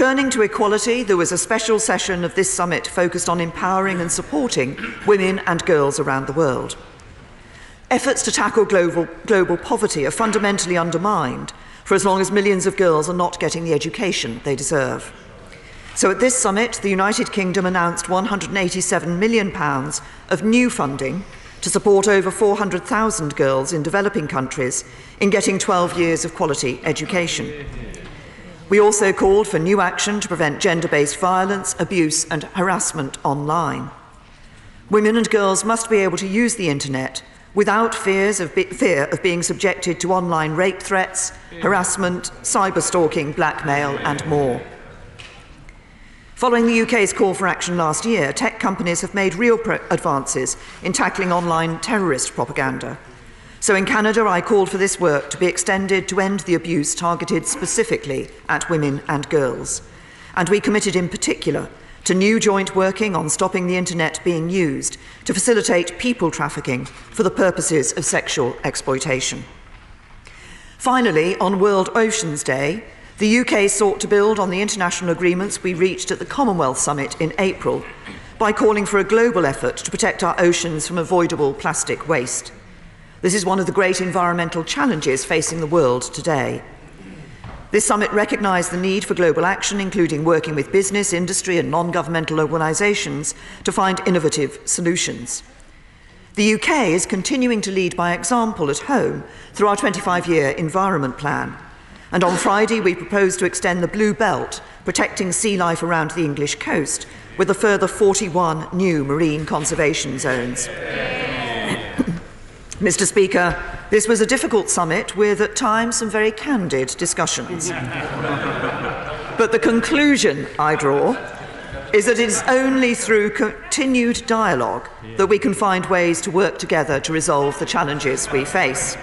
Turning to equality, there was a special session of this summit focused on empowering and supporting women and girls around the world. Efforts to tackle global poverty are fundamentally undermined for as long as millions of girls are not getting the education they deserve. So at this summit, the United Kingdom announced £187 million of new funding to support over 400,000 girls in developing countries in getting 12 years of quality education. We also called for new action to prevent gender-based violence, abuse and harassment online. Women and girls must be able to use the internet without fear of being subjected to online rape threats, harassment, cyber-stalking, blackmail and more. Following the UK's call for action last year, tech companies have made real advances in tackling online terrorist propaganda. So in Canada, I called for this work to be extended to end the abuse targeted specifically at women and girls. And we committed in particular to new joint working on stopping the internet being used to facilitate people trafficking for the purposes of sexual exploitation. Finally, on World Oceans Day, the UK sought to build on the international agreements we reached at the Commonwealth Summit in April by calling for a global effort to protect our oceans from avoidable plastic waste. This is one of the great environmental challenges facing the world today. This summit recognised the need for global action, including working with business, industry and non-governmental organisations to find innovative solutions. The UK is continuing to lead by example at home through our 25-year Environment Plan. And on Friday, we propose to extend the Blue Belt, protecting sea life around the English coast, with a further 41 new marine conservation zones. Mr. Speaker, this was a difficult summit with, at times, some very candid discussions. But the conclusion I draw is that it is only through continued dialogue that we can find ways to work together to resolve the challenges we face.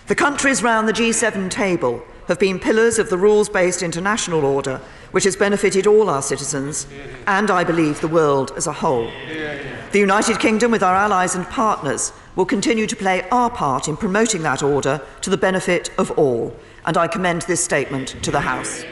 The countries round the G7 table have been pillars of the rules-based international order, which has benefited all our citizens and, I believe, the world as a whole. The United Kingdom, with our allies and partners, will continue to play our part in promoting that order to the benefit of all, and I commend this statement to the House.